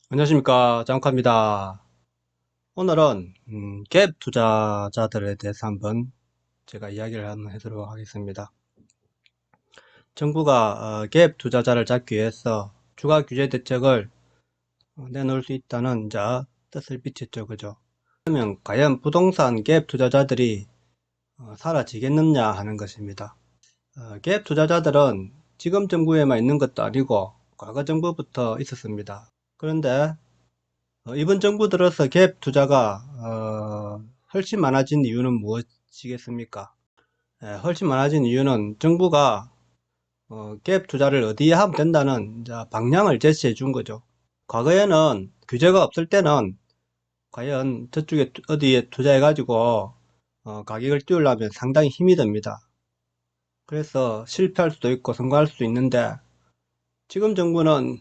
안녕하십니까, 장욱합니다. 오늘은 갭 투자자들에 대해서 한번 제가 이야기를 한번 해보도록 하겠습니다. 정부가 갭 투자자를 잡기 위해서 추가 규제 대책을 내놓을 수 있다는 뜻을 비쳤죠. 그죠? 그러면 과연 부동산 갭 투자자들이 사라지겠느냐 하는 것입니다. 갭 투자자들은 지금 정부에만 있는 것도 아니고 과거 정부부터 있었습니다. 그런데 이번 정부 들어서 갭 투자가 훨씬 많아진 이유는 무엇이겠습니까? 훨씬 많아진 이유는 정부가 갭 투자를 어디에 하면 된다는 방향을 제시해 준 거죠. 과거에는 규제가 없을 때는 과연 저쪽에 어디에 투자해 가지고 가격을 띄우려면 상당히 힘이 듭니다. 그래서 실패할 수도 있고 성공할 수도 있는데, 지금 정부는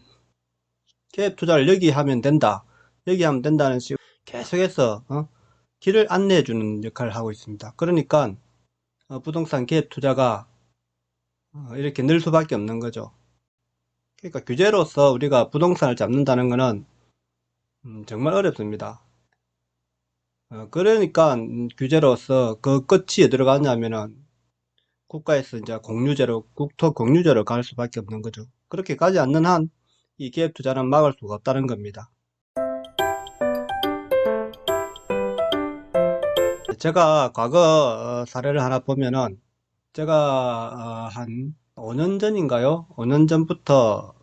갭 투자를 여기 하면 된다, 여기 하면 된다는 식으로 계속해서 길을 안내해 주는 역할을 하고 있습니다. 그러니까 부동산 갭 투자가 이렇게 늘 수밖에 없는 거죠. 그러니까 규제로서 우리가 부동산을 잡는다는 것은 정말 어렵습니다. 그러니까 규제로서 그 끝이 어디로 가냐면은 국가에서 이제 공유제로, 국토 공유제로 갈 수밖에 없는 거죠. 그렇게 가지 않는 한 이 갭 투자는 막을 수가 없다는 겁니다. 제가 과거 사례를 하나 보면은, 제가 한 5년 전인가요? 5년 전부터,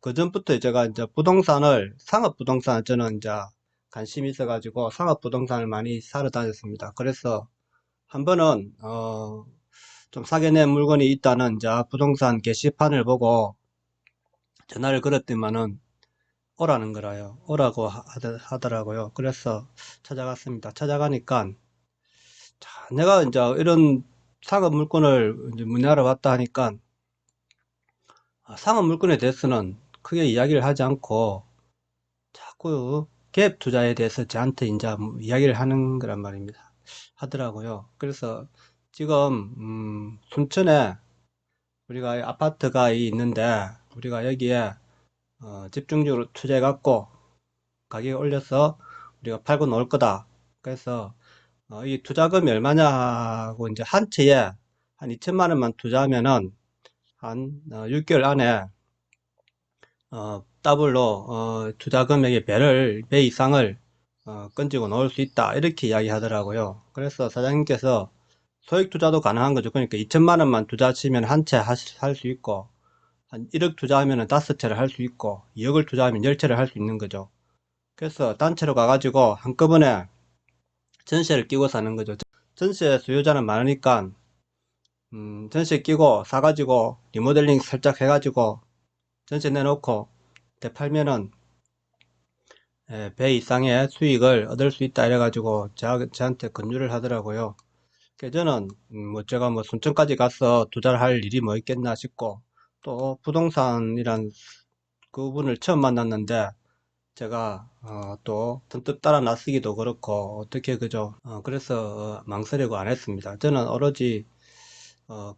그 전부터 제가 이제 부동산을, 상업 부동산을 저는 이제 관심이 있어가지고 상업 부동산을 많이 사러 다녔습니다. 그래서 한 번은 좀 싸게 낸 물건이 있다는 부동산 게시판을 보고 전화를 걸었더니만은 오라는 거라요. 오라고 하더라고요. 그래서 찾아갔습니다. 찾아가니까, 자, 내가 이제 이런 상업 물건을 이제 문의하러 왔다 하니까 상업 물건에 대해서는 크게 이야기를 하지 않고 자꾸 갭 투자에 대해서 저한테 이제 이야기를 하는 거란 말입니다. 하더라고요. 그래서 지금 순천에 우리가 아파트가 있는데, 우리가 여기에 집중적으로 투자해 갖고 가격 올려서 우리가 팔고 놓을 거다. 그래서 이 투자금이 얼마냐 하고 이제 한 채에 한 2천만 원만 투자하면은 한 6개월 안에 더블로 투자 금액의 배 이상을 건지고 넣을 수 있다, 이렇게 이야기 하더라고요. 그래서 사장님께서 소액 투자도 가능한 거죠. 그러니까 2천만 원만 투자하시면 한 채 할 수 있고, 한 1억 투자하면 5채를 할 수 있고, 2억을 투자하면 10채를 할 수 있는 거죠. 그래서 단체로 가가지고 한꺼번에 전세를 끼고 사는 거죠. 전세 수요자는 많으니까 전세 끼고 사가지고 리모델링 살짝 해가지고 전세 내놓고 되팔면은 배 이상의 수익을 얻을 수 있다 이래가지고 저한테 권유를 하더라고요. 그래서 저는 뭐 제가 뭐 순천까지 가서 투자를 할 일이 뭐 있겠나 싶고, 또 부동산이란 그분을 처음 만났는데 제가 또 선뜻 따라 나서기도 그렇고 어떻게 그죠. 그래서 망설이고 안 했습니다. 저는 오로지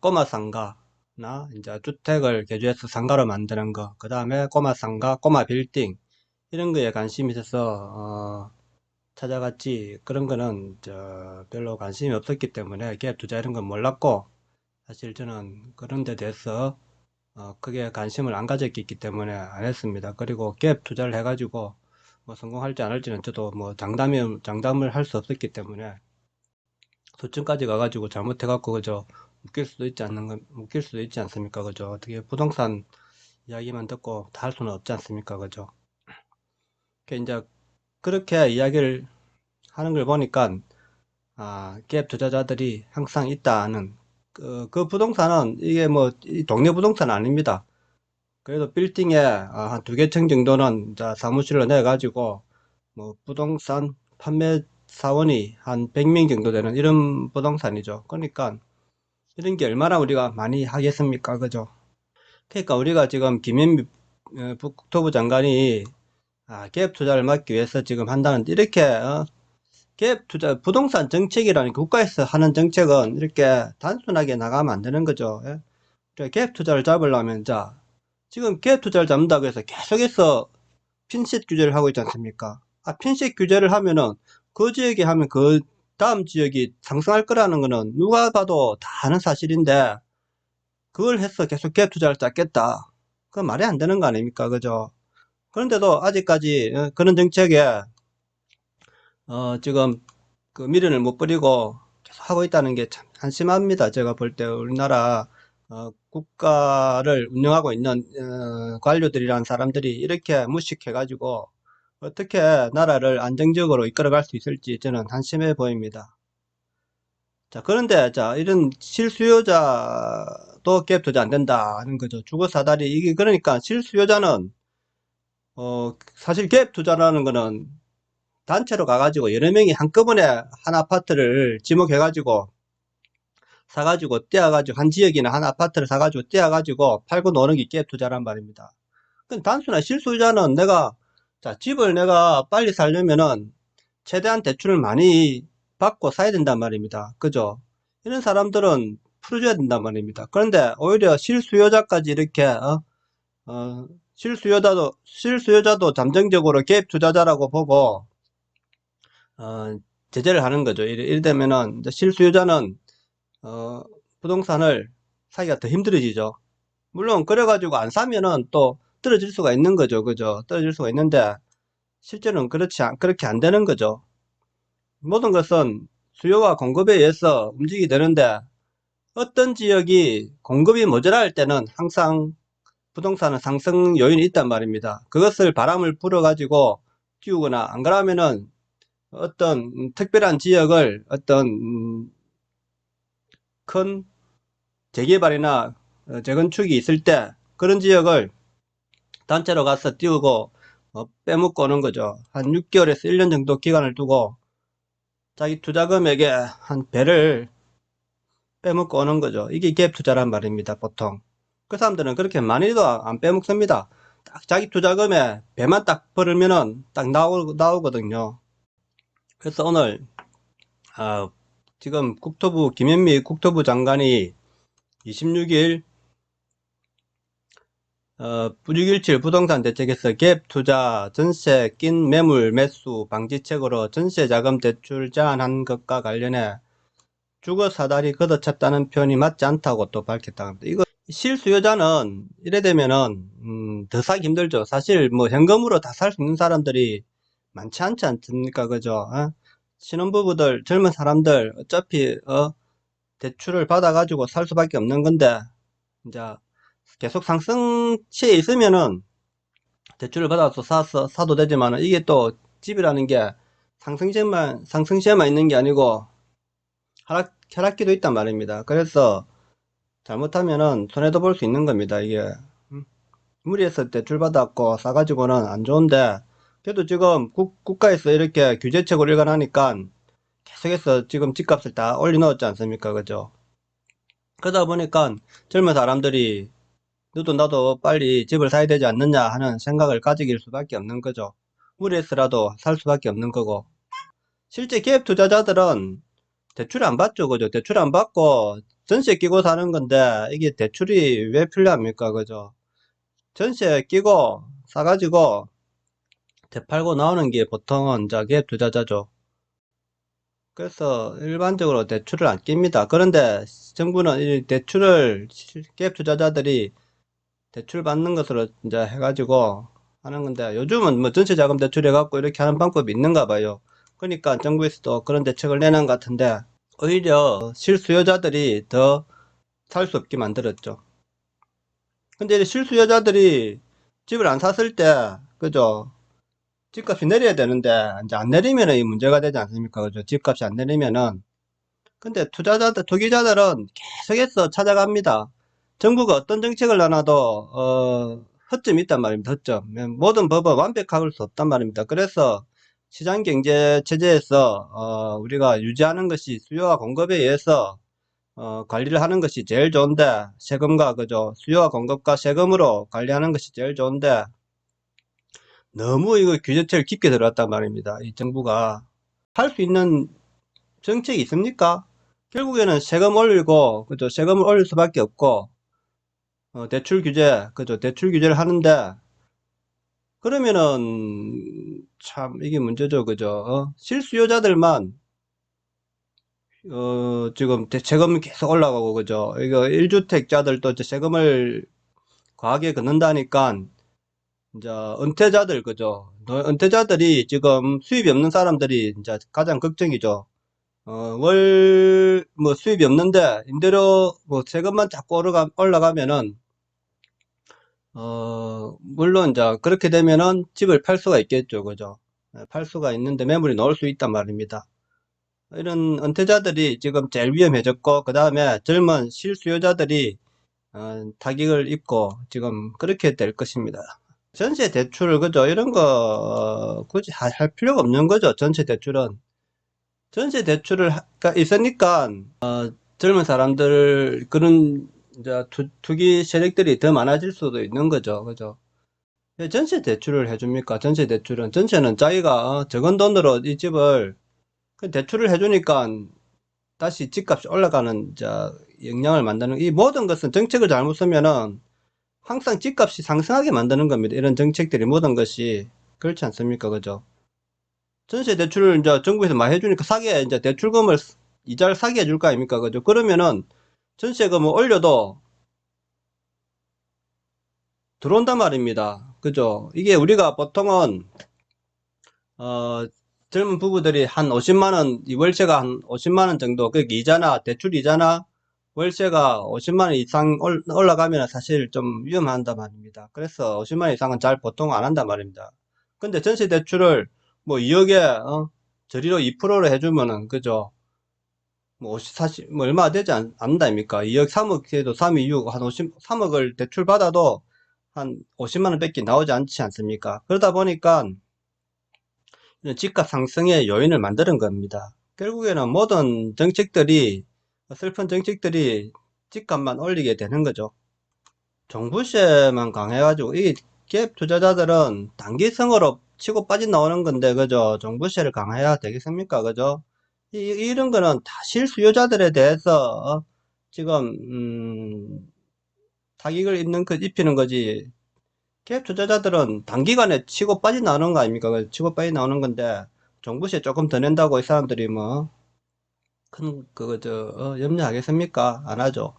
꼬마 상가나 이제 주택을 개조해서 상가로 만드는 거, 그 다음에 꼬마 상가, 꼬마 빌딩, 이런 거에 관심이 있어서 찾아갔지, 그런 거는 별로 관심이 없었기 때문에 갭 투자 이런 건 몰랐고, 사실 저는 그런 데 대해서 크게 관심을 안 가졌기 때문에 안 했습니다. 그리고 갭 투자를 해가지고 뭐 성공할지 안 할지는 저도 뭐 장담을 할 수 없었기 때문에, 소층까지 가가지고 잘못해갖고 그저 웃길 수도 있지 않습니까? 그죠? 어떻게 부동산 이야기만 듣고 다 할 수는 없지 않습니까? 그죠? 이제 그렇게 이야기를 하는 걸 보니까, 갭 투자자들이 항상 있다는, 그 부동산은 이게 뭐 이 동네 부동산은 아닙니다. 그래도 빌딩에 한 두 개 층 정도는 사무실로 내가지고 뭐 부동산 판매 사원이 한 100명 정도 되는 이런 부동산이죠. 그러니까 이런 게 얼마나 우리가 많이 하겠습니까? 그죠? 그러니까 우리가 지금 김현미 국토부 장관이 갭 투자를 막기 위해서 지금 한다는, 이렇게 갭 투자 부동산 정책이라는, 국가에서 하는 정책은 이렇게 단순하게 나가면 안 되는 거죠. 예? 갭 투자를 잡으려면 지금 갭 투자를 잡는다고 해서 계속해서 핀셋 규제를 하고 있지 않습니까? 핀셋 규제를 하면은 그 지역에 하면 그 다음 지역이 상승할 거라는 거는 누가 봐도 다 아는 사실인데 그걸 해서 계속 갭 투자를 짰겠다. 그건 말이 안 되는 거 아닙니까? 그죠? 그런데도 아직까지 그런 정책에 지금 그 미련을 못 버리고 계속 하고 있다는 게 참 한심합니다. 제가 볼 때 우리나라 국가를 운영하고 있는 관료들이란 사람들이 이렇게 무식해가지고 어떻게 나라를 안정적으로 이끌어갈 수 있을지 저는 한심해 보입니다. 자, 그런데 자 이런 실수요자도 갭 투자 안 된다는 거죠. 주거 사다리 이게 그러니까 실수요자는 사실 갭 투자라는 거는 단체로 가가지고 여러 명이 한꺼번에 한 아파트를 지목해가지고 사가지고 떼어가지고 한 지역이나 한 아파트를 사가지고 떼어가지고 팔고 노는 게 갭 투자란 말입니다. 그럼 단순한 실수요자는 자, 집을 내가 빨리 살려면은 최대한 대출을 많이 받고 사야 된단 말입니다. 그죠? 이런 사람들은 풀어줘야 된단 말입니다. 그런데 오히려 실수요자까지 이렇게 실수요자도 잠정적으로 갭 투자자라고 보고 제재를 하는 거죠. 이래 되면은 이제 실수요자는 부동산을 사기가 더 힘들어지죠. 물론 그래가지고 안 사면은 또 떨어질 수가 있는 거죠. 그죠? 떨어질 수가 있는데 실제로는 그렇게 안 되는 거죠. 모든 것은 수요와 공급에 의해서 움직이게 되는데 어떤 지역이 공급이 모자랄 때는 항상 부동산은 상승 요인이 있단 말입니다. 그것을 바람을 불어가지고 띄우거나 안 그러면은 어떤 특별한 지역을 어떤 큰 재개발이나 재건축이 있을 때 그런 지역을 단체로 가서 띄우고 빼먹고 오는 거죠. 한 6개월에서 1년 정도 기간을 두고 자기 투자 금액의 한 배를 빼먹고 오는 거죠. 이게 갭 투자란 말입니다. 보통 그 사람들은 그렇게 많이도 안 빼먹습니다. 딱 자기 투자금에 배만 딱 벌으면은 딱 나오거든요. 그래서 오늘 지금 김현미 국토부 장관이 26일 6.17 부동산 대책에서 갭 투자, 전세 낀 매물 매수 방지책으로 전세 자금 대출 제한한 것과 관련해 주거 사다리 걷어찼다는 표현이 맞지 않다고 또 밝혔다고 합니다. 이거 실수요자는 이래 되면은 더 사기 힘들죠. 사실 뭐 현금으로 다 살 수 있는 사람들이 많지 않지 않습니까? 그죠? 신혼부부들, 젊은 사람들 어차피 대출을 받아 가지고 살 수밖에 없는 건데 이제 계속 상승치에 있으면은 대출을 받아서 사도 되지만 이게 또 집이라는 게 상승세만 있는 게 아니고 하락기도 있단 말입니다. 그래서 잘못하면은 손해도 볼 수 있는 겁니다. 이게 무리해서 대출 받았고 사가지고는 안 좋은데 그래도 지금 국가에서 이렇게 규제책을 일관하니까 계속해서 지금 집값을 다 올려놓았지 않습니까? 그죠? 그러다 보니까 젊은 사람들이 너도 나도 빨리 집을 사야 되지 않느냐 하는 생각을 가지길 수밖에 없는 거죠. 무리해서라도 살 수밖에 없는 거고. 실제 기업 투자자들은 대출 안 받죠. 그죠? 대출 안 받고 전세 끼고 사는 건데 이게 대출이 왜 필요합니까? 그죠? 전세 끼고 사가지고 되팔고 나오는 게 보통은 이제 기업 투자자죠. 그래서 일반적으로 대출을 안 낍니다. 그런데 정부는 이 대출을 기업 투자자들이 대출 받는 것으로 이제 해가지고 하는 건데 요즘은 뭐 전세자금 대출 해갖고 이렇게 하는 방법이 있는가 봐요. 그러니까 정부에서도 그런 대책을 내는 것 같은데 오히려 실수요자들이 더 살 수 없게 만들었죠. 근데 이제 실수요자들이 집을 안 샀을 때 그죠? 집값이 내려야 되는데 이제 안 내리면은 이 문제가 되지 않습니까? 그죠? 집값이 안 내리면은 근데 투기자들은 계속해서 찾아갑니다. 정부가 어떤 정책을 내놔도 허점이 있단 말입니다. 허점. 모든 법은 완벽할 수 없단 말입니다. 그래서 시장 경제 체제에서 우리가 유지하는 것이 수요와 공급에 의해서 관리를 하는 것이 제일 좋은데 세금과 그죠? 수요와 공급과 세금으로 관리하는 것이 제일 좋은데 너무 이거 규제체를 깊게 들어갔단 말입니다. 이 정부가 할 수 있는 정책이 있습니까? 결국에는 세금 올리고, 그죠? 세금을 올릴 수밖에 없고, 대출 규제, 그죠? 대출 규제를 하는데, 그러면은 참 이게 문제죠, 그죠? 실수요자들만 지금 세금이 계속 올라가고, 그죠? 이거 1주택자들도 이제 세금을 과하게 걷는다니까 이제 은퇴자들, 그죠? 은퇴자들이 지금 수입이 없는 사람들이 이제 가장 걱정이죠. 뭐 수입이 없는데 임대료 뭐 세금만 자꾸 올라가면은 물론 이제 그렇게 되면은 집을 팔 수가 있겠죠, 그죠? 팔 수가 있는데 매물이 나올 수 있단 말입니다. 이런 은퇴자들이 지금 제일 위험해졌고, 그 다음에 젊은 실수요자들이 타격을 입고 지금 그렇게 될 것입니다. 전세 대출, 그죠? 이런 거 굳이 할 필요가 없는 거죠. 전세 대출은. 전세 대출을 가 있으니까 젊은 사람들 그런 이제 투기 세력들이 더 많아질 수도 있는 거죠. 그죠? 왜 전세 대출을 해줍니까? 전세 대출은 전세는 자기가 적은 돈으로 이 집을 그 대출을 해주니까 다시 집값이 올라가는 이제 영향을 만드는, 이 모든 것은 정책을 잘못 쓰면은 항상 집값이 상승하게 만드는 겁니다. 이런 정책들이 모든 것이 그렇지 않습니까? 그죠? 전세 대출을 이제 정부에서 많이 해주니까 사게 이제 대출금을 이자를 사게 해줄 거 아닙니까? 그죠? 그러면은 전세금을 올려도 들어온단 말입니다. 그죠? 이게 우리가 보통은 어 젊은 부부들이 한 50만 원, 이 월세가 한 50만 원 정도, 그 이자나 대출 이자나 월세가 50만 원 이상 올라가면 사실 좀 위험한단 말입니다. 그래서 50만 원 이상은 잘 보통 안 한단 말입니다. 근데 전세 대출을 뭐 2억에 저리로 2%로 해주면은, 그죠? 뭐, 사실, 뭐, 얼마 되지 않는다, 아닙니까? 2억, 3억 해도 3, 2, 6, 한 3억을 대출 받아도 한 50만 원 밖에 나오지 않지 않습니까? 그러다 보니까 이런 집값 상승의 요인을 만드는 겁니다. 결국에는 모든 정책들이, 슬픈 정책들이 집값만 올리게 되는 거죠. 종부세만 강해가지고, 이 갭 투자자들은 단기성으로 치고 빠져 나오는 건데, 그죠? 종부세를 강해야 되겠습니까? 그죠? 이런 거는 다 실수요자들에 대해서, 지금, 타격을 입히는 거지. 갭 투자자들은 단기간에 치고 빠져 나오는 거 아닙니까? 치고 빠져 나오는 건데, 종부세 조금 더 낸다고 이 사람들이 뭐, 염려하겠습니까? 안 하죠.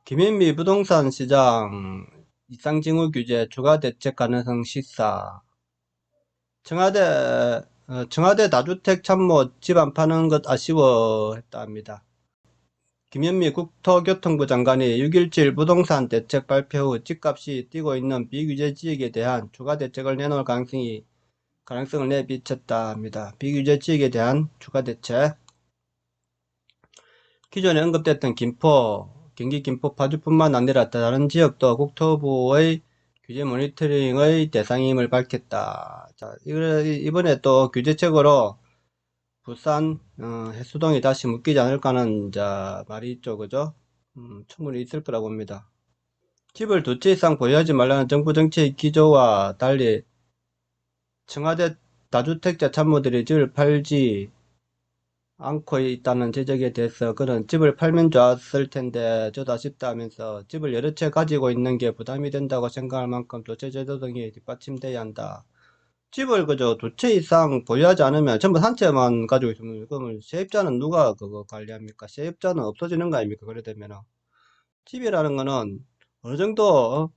김현미 부동산 시장 이상징후 규제 추가 대책 가능성 시사. 청와대 다주택 참모 집 안 파는 것 아쉬워했다 합니다. 김현미 국토교통부 장관이 6.17 부동산 대책 발표 후 집값이 뛰고 있는 비규제 지역에 대한 추가 대책을 내놓을 가능성을 내비쳤다 합니다. 비규제 지역에 대한 추가 대책. 기존에 언급됐던 경기 김포 파주뿐만 아니라 다른 지역도 국토부의 규제 모니터링의 대상임을 밝혔다. 자, 이번에 또 규제책으로 부산, 해수동이 다시 묶이지 않을까는 말이 있죠, 그죠? 충분히 있을 거라고 봅니다. 집을 두 채 이상 보유하지 말라는 정부 정책 기조와 달리 청와대 다주택자 참모들이 집을 팔지 않고 있다는 지적에 대해서 그는 집을 팔면 좋았을 텐데 저도 아쉽다 하면서 집을 여러 채 가지고 있는 게 부담이 된다고 생각할 만큼 조세 제도 등이 뒷받침돼야 한다. 집을 그저 두 채 이상 보유하지 않으면 전부 한 채만 가지고 있으면 그러면 세입자는 누가 그거 관리합니까? 세입자는 없어지는 거 아닙니까? 그래 되면은 집이라는 거는 어느 정도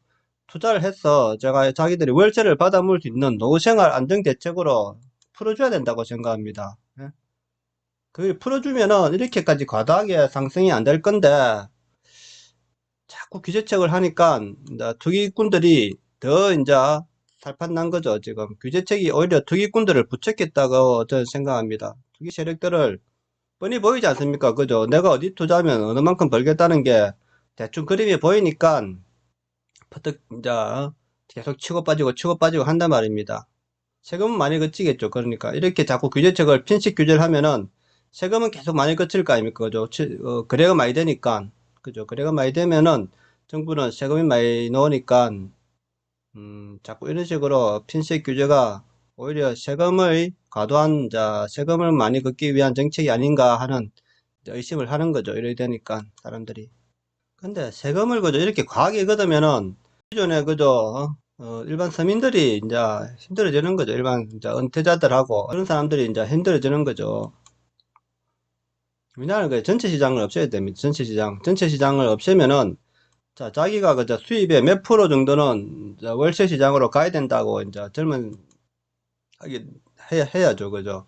투자를 해서 제가 자기들이 월세를 받아 물을 수 있는 노후생활 안정 대책으로 풀어줘야 된다고 생각합니다. 예? 그 풀어주면은 이렇게까지 과다하게 상승이 안 될 건데 자꾸 규제책을 하니까 이제 투기꾼들이 더 이제 살판난 거죠. 지금 규제책이 오히려 투기꾼들을 부추겼다고 저는 생각합니다. 투기 세력들을 뻔히 보이지 않습니까? 그죠? 내가 어디 투자하면 어느 만큼 벌겠다는 게 대충 그림이 보이니까 퍼뜩 이제 계속 치고 빠지고 한단 말입니다. 세금은 많이 걷히겠죠. 그러니까 이렇게 자꾸 규제책을 편식 규제를 하면은 세금은 계속 많이 걷힐 거 아닙니까? 그죠? 거래가 많이 되니까. 그죠? 거래가 많이 되면은 정부는 세금이 많이 나오니까 자꾸 이런 식으로 편식 규제가 오히려 과도한 세금을 많이 걷기 위한 정책이 아닌가 하는 의심을 하는 거죠. 이래 되니까 사람들이. 근데 세금을 그죠? 이렇게 과하게 걷으면은 기존에 그죠? 일반 서민들이 이제 힘들어지는 거죠. 일반 이제 은퇴자들하고 그런 사람들이 이제 힘들어지는 거죠. 우리나라는 그 전체 시장을 없애야 됩니다. 전체 시장. 전체 시장을 없애면은, 자, 자기가 그저 수입의 몇 프로 정도는 이제 월세 시장으로 가야 된다고 이제 젊은, 하게 해야죠. 그죠?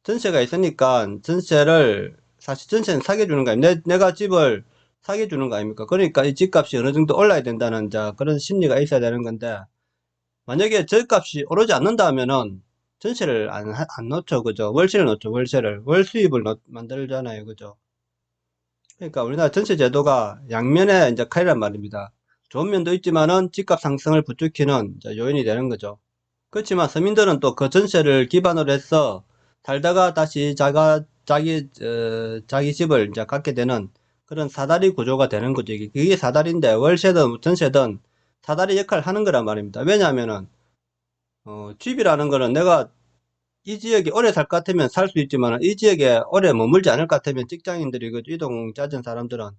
전세가 있으니까 전세를, 사실 전세는 사게 주는 거 아닙니까? 내가 집을 사게 주는 거 아닙니까? 그러니까 이 집값이 어느 정도 올라야 된다는 이제 그런 심리가 있어야 되는 건데, 만약에 집값이 오르지 않는다 하면은 전세를 안 놓죠. 그죠? 월세를 놓죠. 월세를. 월 수입을 만들잖아요. 그죠? 그러니까 우리나라 전세 제도가 양면의 이제 칼이란 말입니다. 좋은 면도 있지만은 집값 상승을 부추기는 이제 요인이 되는 거죠. 그렇지만 서민들은 또 그 전세를 기반으로 해서 살다가 다시 자기 집을 이제 갖게 되는 그런 사다리 구조가 되는 거죠. 그게 사다리인데 월세든 전세든 사다리 역할을 하는 거란 말입니다. 왜냐하면은 집이라는 거는 내가 이 지역에 오래 살 것 같으면 살 수 있지만 이 지역에 오래 머물지 않을 것 같으면 직장인들이 그 이동 잦은 사람들은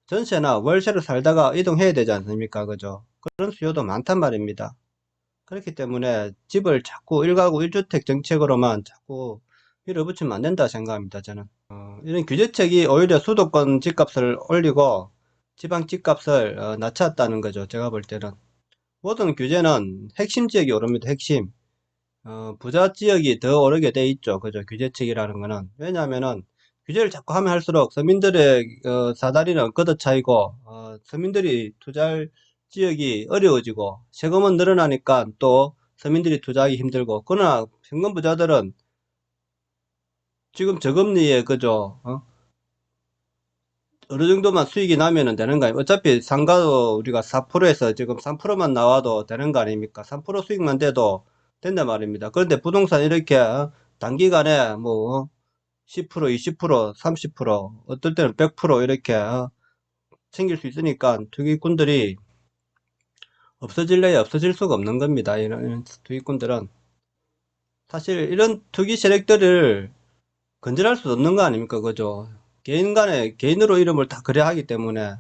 전세나 월세로 살다가 이동해야 되지 않습니까? 그죠? 그런 수요도 많단 말입니다. 그렇기 때문에 집을 자꾸 1가구 1주택 정책으로만 자꾸 밀어붙이면 안 된다 생각합니다, 저는. 이런 규제책이 오히려 수도권 집값을 올리고 지방 집값을 낮췄다는 거죠, 제가 볼 때는. 모든 규제는 핵심 지역이 오릅니다, 핵심. 부자 지역이 더 오르게 돼 있죠, 그죠, 규제책이라는 거는. 왜냐하면은 규제를 자꾸 하면 할수록 서민들의 사다리는 걷어차이고 서민들이 투자할 지역이 어려워지고 세금은 늘어나니까 또 서민들이 투자하기 힘들고, 그러나 현금 부자들은 지금 저금리에 그죠, 어느 정도만 수익이 나면은 되는 거 아닙니까? 어차피 상가도 우리가 4%에서 지금 3%만 나와도 되는 거 아닙니까? 3% 수익만 돼도 된단 말입니다. 그런데 부동산 이렇게 단기간에 뭐 10%, 20%, 30%, 어떨 때는 100% 이렇게 챙길 수 있으니까 투기꾼들이 없어질래야 없어질 수가 없는 겁니다. 이런 투기꾼들은. 사실 이런 투기 세력들을 건절할 수 없는 거 아닙니까? 그죠? 개인 간에, 개인으로 이름을 다 거래하기 때문에.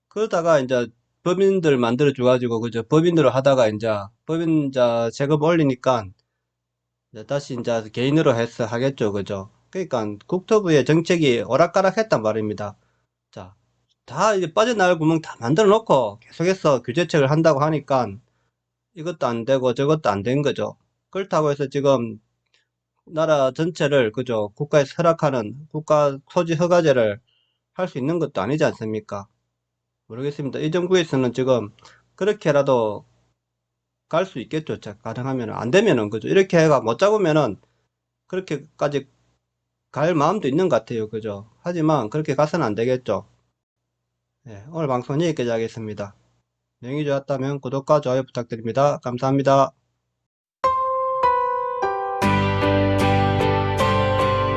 그러다가 이제 법인들 만들어 줘가지고, 그죠? 법인으로 하다가 이제 법인 자 세금 올리니까 이제 다시 이제 개인으로 해서 하겠죠. 그죠? 그러니까 국토부의 정책이 오락가락했단 말입니다. 자, 다 이제 빠져나갈 구멍 다 만들어 놓고 계속해서 규제책을 한다고 하니까 이것도 안 되고 저것도 안 된 거죠. 그렇다고 해서 지금 나라 전체를 그죠? 국가에서 허락하는 국가 토지 허가제를 할 수 있는 것도 아니지 않습니까? 모르겠습니다. 이 정부에서는 지금 그렇게라도 갈 수 있겠죠. 자, 가능하면. 안 되면은 그죠? 이렇게 해가 못 잡으면은 그렇게까지 갈 마음도 있는 것 같아요. 그죠? 하지만 그렇게 가서는 안 되겠죠. 예, 오늘 방송 여기까지 하겠습니다. 내용이 좋았다면 구독과 좋아요 부탁드립니다. 감사합니다.